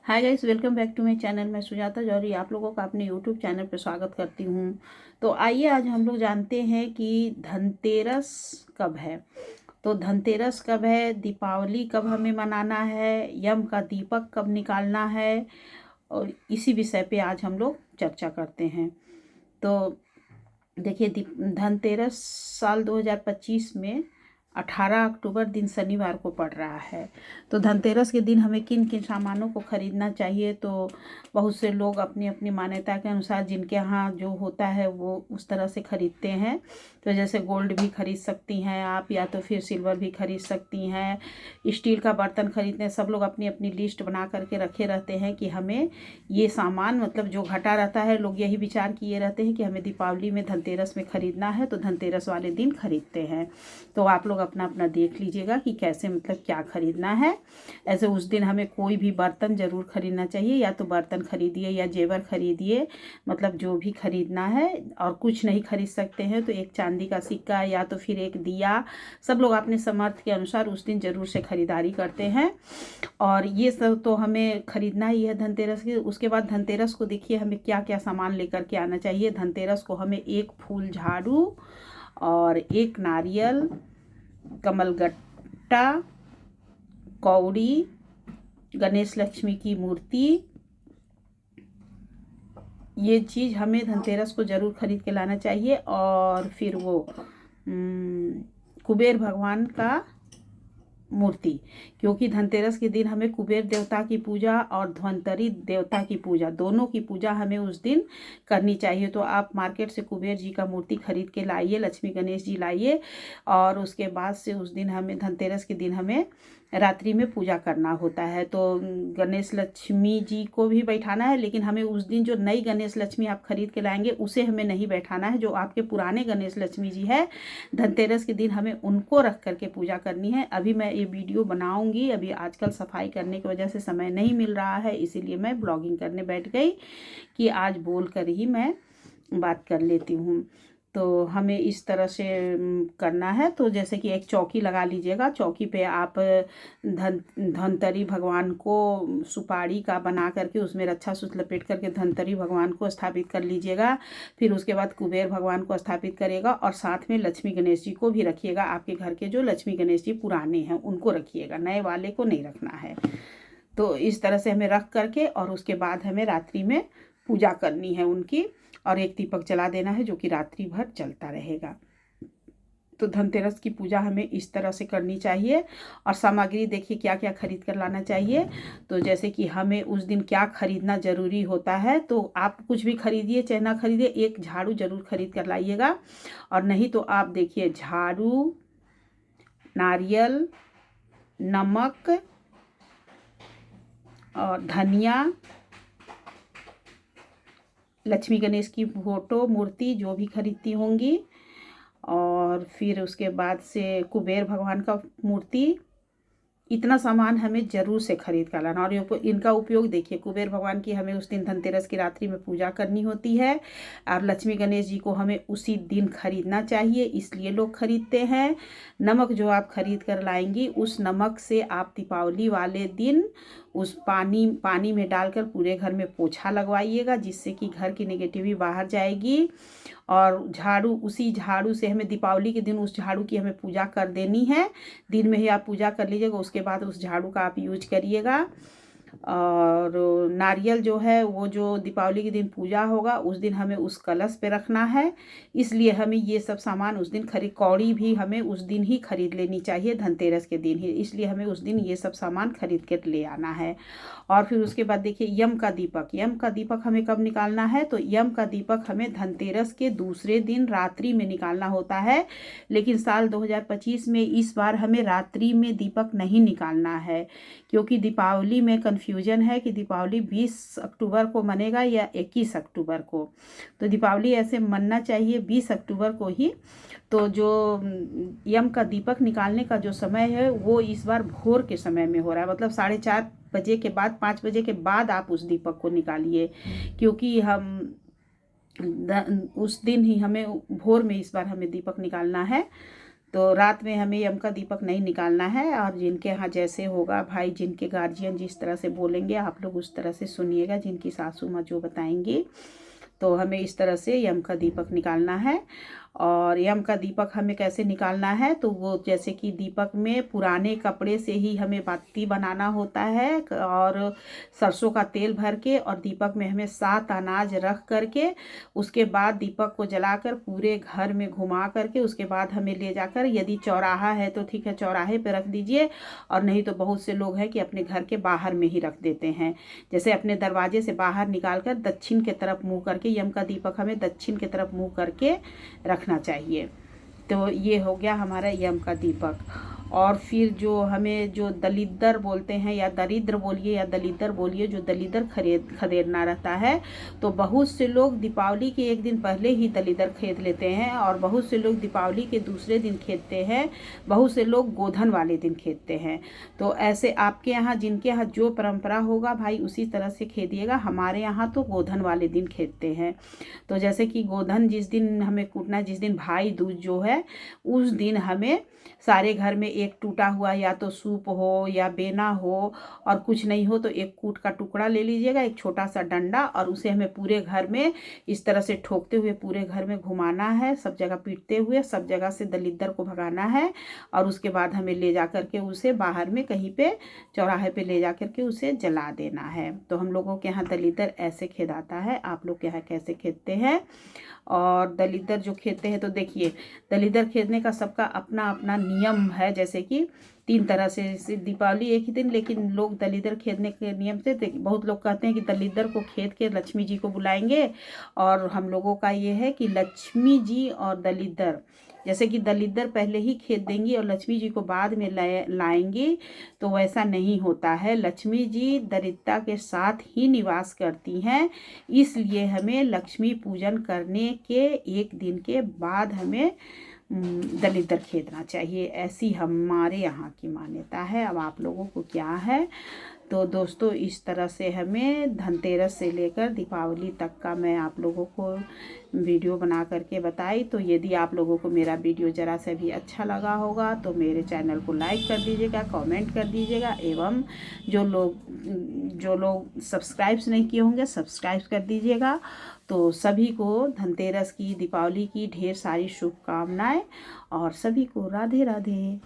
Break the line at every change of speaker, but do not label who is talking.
Hi guys, welcome back to my channel. मैं सुजाता जौहरी आप लोगों का अपने यूट्यूब चैनल पर स्वागत करती हूँ। तो आइए आज हम लोग जानते हैं कि धनतेरस कब है। तो धनतेरस कब है, दीपावली कब हमें मनाना है, यम का दीपक कब निकालना है, और इसी विषय पे आज हम लोग चर्चा करते हैं। तो देखिए, धनतेरस साल 2025 में 18 अक्टूबर दिन शनिवार को पड़ रहा है। तो धनतेरस के दिन हमें किन किन सामानों को खरीदना चाहिए, तो बहुत से लोग अपनी अपनी मान्यता के अनुसार जिनके यहाँ जो होता है वो उस तरह से खरीदते हैं। तो जैसे गोल्ड भी खरीद सकती हैं आप, या तो फिर सिल्वर भी खरीद सकती हैं, स्टील का बर्तन खरीदते हैं। सब लोग अपनी अपनी लिस्ट बना करके रखे रहते हैं कि हमें ये सामान, मतलब जो घटा रहता है, लोग यही विचार किए रहते हैं कि हमें दीपावली में धनतेरस में ख़रीदना है, तो धनतेरस वाले दिन खरीदते हैं। तो आप लोग अपना अपना देख लीजिएगा कि कैसे, मतलब क्या खरीदना है। ऐसे उस दिन हमें कोई भी बर्तन ज़रूर खरीदना चाहिए, या तो बर्तन खरीदिए या जेवर खरीदिए, मतलब जो भी खरीदना है। और कुछ नहीं खरीद सकते हैं तो एक चांदी का सिक्का या तो फिर एक दिया, सब लोग अपने समर्थ के अनुसार उस दिन ज़रूर से खरीदारी करते हैं। और ये सब तो हमें खरीदना ही है धनतेरस की। उसके बाद धनतेरस को देखिए हमें क्या क्या सामान लेकर के आना चाहिए। धनतेरस को हमें एक फूल झाड़ू और एक नारियल, कमलगट्टा, कौड़ी, गणेश लक्ष्मी की मूर्ति, ये चीज़ हमें धनतेरस को ज़रूर खरीद के लाना चाहिए। और फिर वो कुबेर भगवान का मूर्ति, क्योंकि धनतेरस के दिन हमें कुबेर देवता की पूजा और धन्वंतरी देवता की पूजा, दोनों की पूजा हमें उस दिन करनी चाहिए। तो आप मार्केट से कुबेर जी का मूर्ति खरीद के लाइए, लक्ष्मी गणेश जी लाइए। और उसके बाद से उस दिन हमें, धनतेरस के दिन हमें रात्रि में पूजा करना होता है। तो गणेश लक्ष्मी जी को भी बैठाना है, लेकिन हमें उस दिन जो नई गणेश लक्ष्मी आप खरीद के लाएंगे उसे हमें नहीं बैठाना है। जो आपके पुराने गणेश लक्ष्मी जी है, धनतेरस के दिन हमें उनको रख करके पूजा करनी है। अभी मैं ये वीडियो बनाऊंगी, अभी आजकल सफाई करने की वजह से समय नहीं मिल रहा है, इसीलिए मैं ब्लॉगिंग करने बैठ गई कि आज बोल कर ही मैं बात कर लेती हूँ। तो हमें इस तरह से करना है। तो जैसे कि एक चौकी लगा लीजिएगा, चौकी पे आप धनवंतरी भगवान को सुपारी का बना करके उसमें रच्छा सूत लपेट करके धनवंतरी भगवान को स्थापित कर लीजिएगा। फिर उसके बाद कुबेर भगवान को स्थापित करिएगा, और साथ में लक्ष्मी गणेश जी को भी रखिएगा। आपके घर के जो लक्ष्मी गणेश जी पुराने हैं उनको रखिएगा, नए वाले को नहीं रखना है। तो इस तरह से हमें रख करके, और उसके बाद हमें रात्रि में पूजा करनी है उनकी, और एक दीपक जला देना है जो कि रात्रि भर चलता रहेगा। तो धनतेरस की पूजा हमें इस तरह से करनी चाहिए। और सामग्री देखिए क्या क्या खरीद कर लाना चाहिए। तो जैसे कि हमें उस दिन क्या खरीदना ज़रूरी होता है, तो आप कुछ भी खरीदिए चाहे ना खरीदिए, एक झाड़ू ज़रूर खरीद कर लाइएगा। और नहीं तो आप देखिए, झाड़ू, नारियल, नमक और धनिया, लक्ष्मी गणेश की फोटो, मूर्ति जो भी खरीदती होंगी, और फिर उसके बाद से कुबेर भगवान का मूर्ति, इतना सामान हमें ज़रूर से खरीद कर लाना। और इनका उपयोग देखिए, कुबेर भगवान की हमें उस दिन धनतेरस की रात्रि में पूजा करनी होती है, और लक्ष्मी गणेश जी को हमें उसी दिन खरीदना चाहिए, इसलिए लोग खरीदते हैं। नमक जो आप खरीद कर लाएंगी, उस नमक से आप दीपावली वाले दिन उस पानी में डालकर पूरे घर में पोछा लगवाइएगा, जिससे कि घर की नेगेटिविटी बाहर जाएगी। और झाड़ू, उसी झाड़ू से हमें दीपावली के दिन उस झाड़ू की हमें पूजा कर देनी है। दिन में ही आप पूजा कर लीजिएगा, उसके बाद उस झाड़ू का आप यूज करिएगा। और नारियल जो है, वो जो दीपावली के दिन पूजा होगा उस दिन हमें उस कलश पे रखना है, इसलिए हमें ये सब सामान उस दिन कौड़ी भी हमें उस दिन ही खरीद लेनी चाहिए, धनतेरस के दिन ही, इसलिए हमें उस दिन ये सब सामान खरीद कर ले आना है। और फिर उसके बाद देखिए, यम का दीपक हमें कब निकालना है, तो यम का दीपक हमें धनतेरस के दूसरे दिन रात्रि में निकालना होता है। लेकिन साल 2025 में इस बार हमें रात्रि में दीपक नहीं निकालना है, क्योंकि दीपावली में कन्फ्यूजन है कि दीपावली 20 अक्टूबर को मनेगा या 21 अक्टूबर को। तो दीपावली ऐसे मनना चाहिए 20 अक्टूबर को ही। तो जो यम का दीपक निकालने का जो समय है वो इस बार भोर के समय में हो रहा है, मतलब 4:30 बजे के बाद, 5 बजे के बाद आप उस दीपक को निकालिए, क्योंकि हम उस दिन ही हमें भोर में इस बार हमें दीपक निकालना है। तो रात में हमें यम का दीपक नहीं निकालना है। और जिनके यहाँ जैसे होगा भाई, जिनके गार्जियन जिस तरह से बोलेंगे आप लोग उस तरह से सुनिएगा, जिनकी सासू माँ जो बताएंगी। तो हमें इस तरह से यम का दीपक निकालना है। और यम का दीपक हमें कैसे निकालना है, तो वो जैसे कि दीपक में पुराने कपड़े से ही हमें बाती बनाना होता है और सरसों का तेल भर के, और दीपक में हमें 7 अनाज रख करके उसके बाद दीपक को जलाकर पूरे घर में घुमा करके उसके बाद हमें ले जाकर, यदि चौराहा है तो ठीक है चौराहे पे रख दीजिए, और नहीं तो बहुत से लोग हैं कि अपने घर के बाहर में ही रख देते हैं। जैसे अपने दरवाजे से बाहर निकाल कर दक्षिण के तरफ मुँह करके, यम का दीपक हमें दक्षिण के तरफ मुँह करके रखना चाहिए। तो ये हो गया हमारा यम का दीपक। और फिर जो हमें जो दलिद्र बोलते हैं, या दरिद्र बोलिए या दलिद्र बोलिए, जो दलिद्र खदेड़ना रहता है, तो बहुत से लोग दीपावली के एक दिन पहले ही दलिद्र खरीद लेते हैं, और बहुत से लोग दीपावली के दूसरे दिन खेदते हैं, बहुत से लोग गोधन वाले दिन खेदते हैं। तो ऐसे आपके यहाँ जिनके यहाँ जो परंपरा होगा भाई उसी तरह से खेदिएगा। हमारे यहाँ तो गोधन वाले दिन खेदते हैं। तो जैसे कि गोधन जिस दिन हमें कूटना, जिस दिन भाई दूज जो है उस दिन हमें सारे घर में एक टूटा हुआ या तो सूप हो या बेना हो, और कुछ नहीं हो तो एक कूट का टुकड़ा ले लीजिएगा, एक छोटा सा डंडा, और उसे हमें पूरे घर में इस तरह से ठोकते हुए पूरे घर में घुमाना है, सब जगह पीटते हुए सब जगह से दलिद्र को भगाना है। और उसके बाद हमें ले जा करके उसे बाहर में कहीं पे चौराहे पे ले जा करके उसे जला देना है। तो हम लोगों के यहाँ दलिद्र ऐसे खेदाता है, आप लोग के यहाँ कैसे खेदते हैं? और दलिद्र जो खेदते हैं, तो देखिए दलिद्र खेदने का सबका अपना अपना नियम है। जैसे कि 3 तरह से दीपावली एक ही दिन, लेकिन लोग दलिद्र खेदने के नियम से बहुत लोग कहते हैं कि दलिद्र को खेद के लक्ष्मी जी को बुलाएंगे, और हम लोगों का ये है कि लक्ष्मी जी और दलिद्र, जैसे कि दलिद्र पहले ही खेद देंगी और लक्ष्मी जी को बाद में लाएंगी, तो वैसा नहीं होता है। लक्ष्मी जी दरिद्रता के साथ ही निवास करती हैं, इसलिए हमें लक्ष्मी पूजन करने के एक दिन के बाद हमें दलिद्र खेदना चाहिए। ऐसी हमारे यहाँ की मान्यता है। अब आप लोगों को क्या है? तो दोस्तों इस तरह से हमें धनतेरस से लेकर दीपावली तक का मैं आप लोगों को वीडियो बना करके बताई। तो यदि आप लोगों को मेरा वीडियो ज़रा से भी अच्छा लगा होगा तो मेरे चैनल को लाइक कर दीजिएगा, कमेंट कर दीजिएगा, एवं जो लोग सब्सक्राइब नहीं किए होंगे सब्सक्राइब कर दीजिएगा। तो सभी को धनतेरस की, दीपावली की ढेर सारी शुभकामनाएं, और सभी को राधे राधे।